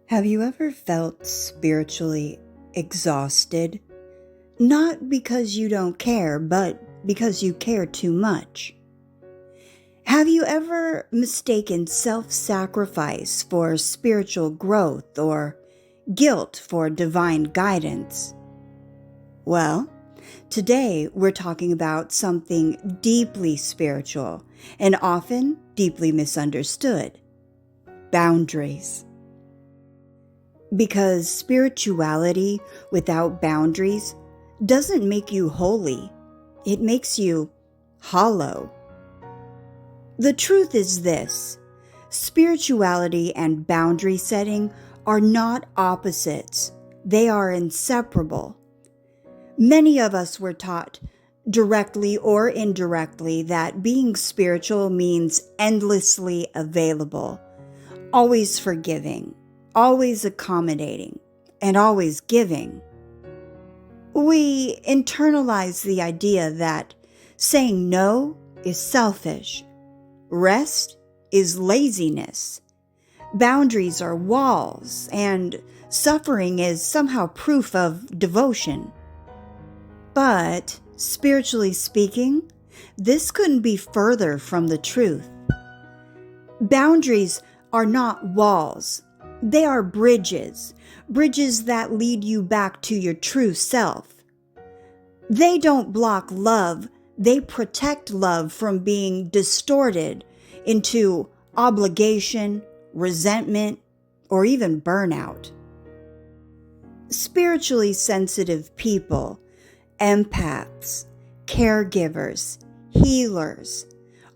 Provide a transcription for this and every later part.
Have you ever felt spiritually exhausted? Not because you don't care, but because you care too much. Have you ever mistaken self-sacrifice for spiritual growth or guilt for divine guidance? Well, today we're talking about something deeply spiritual and often deeply misunderstood: boundaries. Because spirituality without boundaries doesn't make you holy, it makes you hollow. The truth is this: spirituality and boundary setting are not opposites, they are inseparable. Many of us were taught, directly or indirectly, that being spiritual means endlessly available, always forgiving, always accommodating, and always giving. We internalize the idea that saying no is selfish, rest is laziness, boundaries are walls, and suffering is somehow proof of devotion. But, spiritually speaking, this couldn't be further from the truth. Boundaries are not walls. They are bridges that lead you back to your true self. They don't block love, they protect love from being distorted into obligation, resentment, or even burnout. Spiritually sensitive people, empaths, caregivers, healers,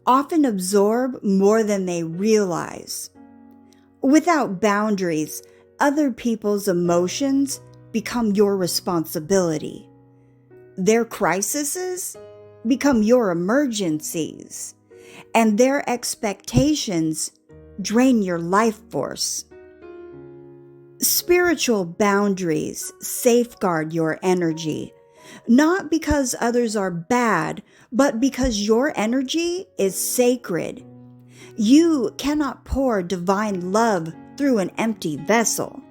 often absorb more than they realize. Without boundaries, other people's emotions become your responsibility. Their crises become your emergencies, and their expectations drain your life force. Spiritual boundaries safeguard your energy, not because others are bad, but because your energy is sacred. You cannot pour divine love through an empty vessel.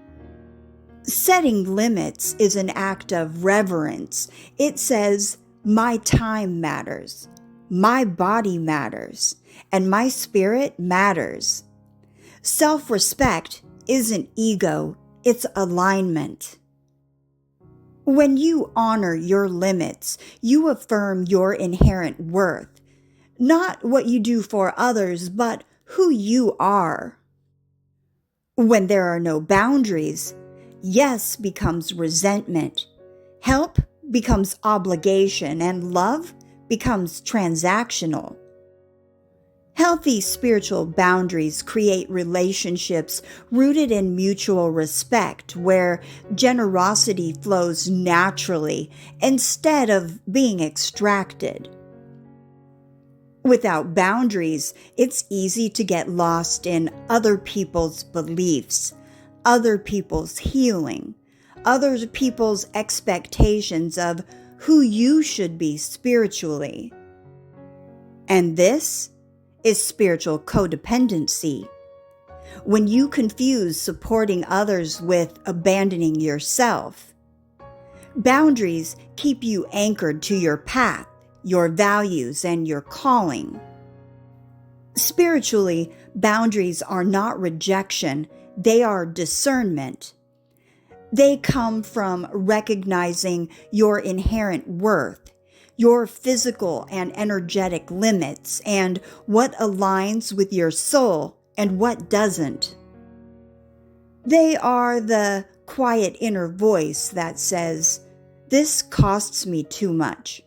Setting limits is an act of reverence. It says, my time matters, my body matters, and my spirit matters. Self-respect isn't ego, it's alignment. When you honor your limits, you affirm your inherent worth. Not what you do for others, but who you are. When there are no boundaries, yes becomes resentment, help becomes obligation, and love becomes transactional. Healthy spiritual boundaries create relationships rooted in mutual respect, where generosity flows naturally instead of being extracted. Without boundaries, it's easy to get lost in other people's beliefs, other people's healing, other people's expectations of who you should be spiritually. And this is spiritual codependency. When you confuse supporting others with abandoning yourself. Boundaries keep you anchored to your path, your values, and your calling. Spiritually, boundaries are not rejection, they are discernment. They come from recognizing your inherent worth, your physical and energetic limits, and what aligns with your soul and what doesn't. They are the quiet inner voice that says, "This costs me too much.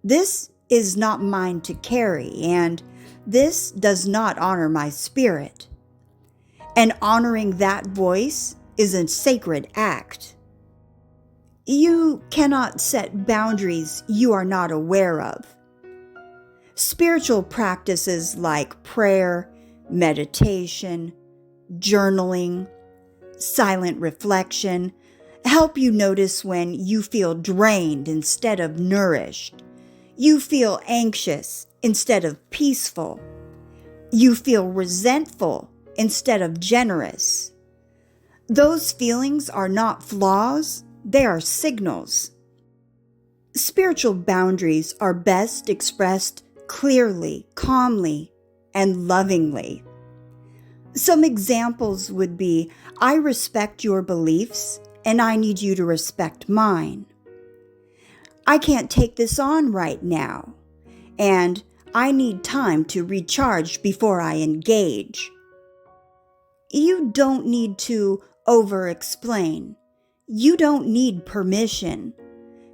This is not mine to carry, and this does not honor my spirit." And honoring that voice is a sacred act. You cannot set boundaries you are not aware of. Spiritual practices like prayer, meditation, journaling, silent reflection help you notice when you feel drained instead of nourished. You feel anxious instead of peaceful. You feel resentful instead of generous. Those feelings are not flaws, they are signals. Spiritual boundaries are best expressed clearly, calmly, and lovingly. Some examples would be, I respect your beliefs, and I need you to respect mine. I can't take this on right now, and I need time to recharge before I engage. You don't need to over-explain. You don't need permission.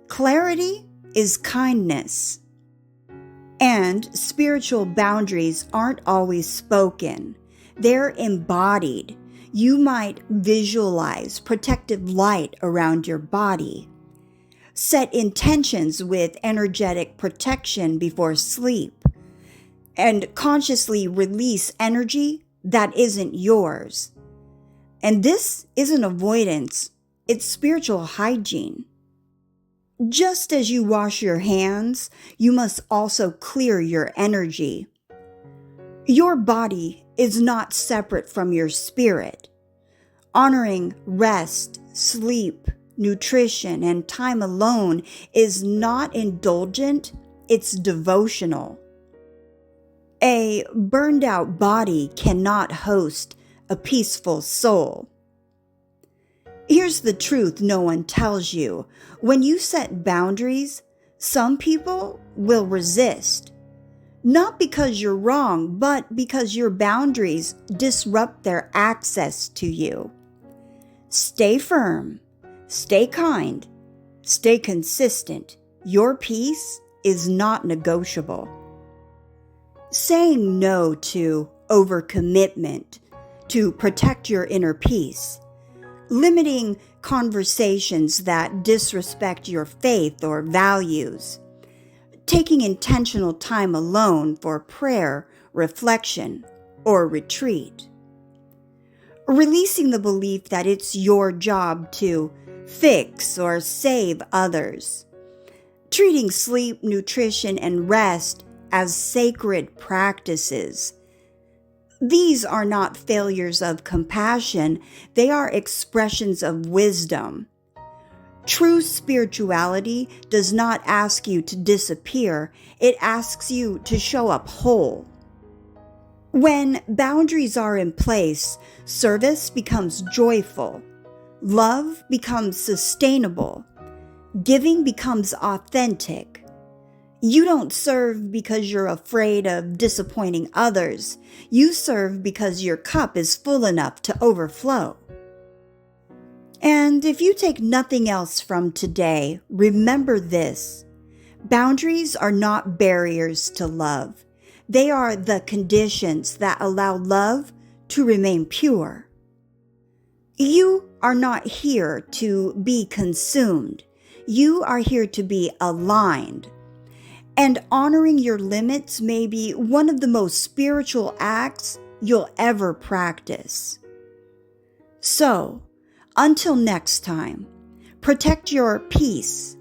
Clarity is kindness. And spiritual boundaries aren't always spoken. They're embodied. You might visualize protective light around your body. Set intentions with energetic protection before sleep. And consciously release energy that isn't yours. And this isn't avoidance, it's spiritual hygiene. Just as you wash your hands, you must also clear your energy. Your body is not separate from your spirit. Honoring rest, sleep, nutrition, and time alone is not indulgent, it's devotional. A burned out body cannot host a peaceful soul. Here's the truth no one tells you. When you set boundaries, some people will resist. Not because you're wrong, but because your boundaries disrupt their access to you. Stay firm, stay kind, stay consistent. Your peace is not negotiable. Saying no to overcommitment to protect your inner peace. Limiting conversations that disrespect your faith or values. Taking intentional time alone for prayer, reflection, or retreat. Releasing the belief that it's your job to fix or save others. Treating sleep, nutrition, and rest as sacred practices. These are not failures of compassion, they are expressions of wisdom. True spirituality does not ask you to disappear, it asks you to show up whole. When boundaries are in place, service becomes joyful, love becomes sustainable, giving becomes authentic. You don't serve because you're afraid of disappointing others. You serve because your cup is full enough to overflow. And if you take nothing else from today, remember this. Boundaries are not barriers to love. They are the conditions that allow love to remain pure. You are not here to be consumed. You are here to be aligned. And honoring your limits may be one of the most spiritual acts you'll ever practice. So, until next time, protect your peace,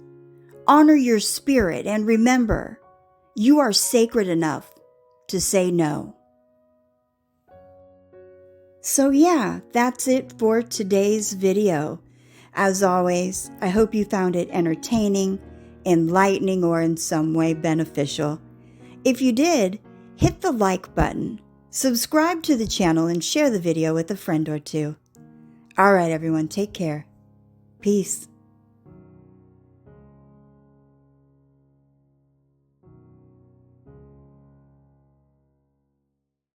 honor your spirit, and remember, you are sacred enough to say no. So yeah, that's it for today's video. As always, I hope you found it entertaining, enlightening, or in some way beneficial. If you did, hit the like button, subscribe to the channel, and share the video with a friend or two. All right, everyone, take care. Peace.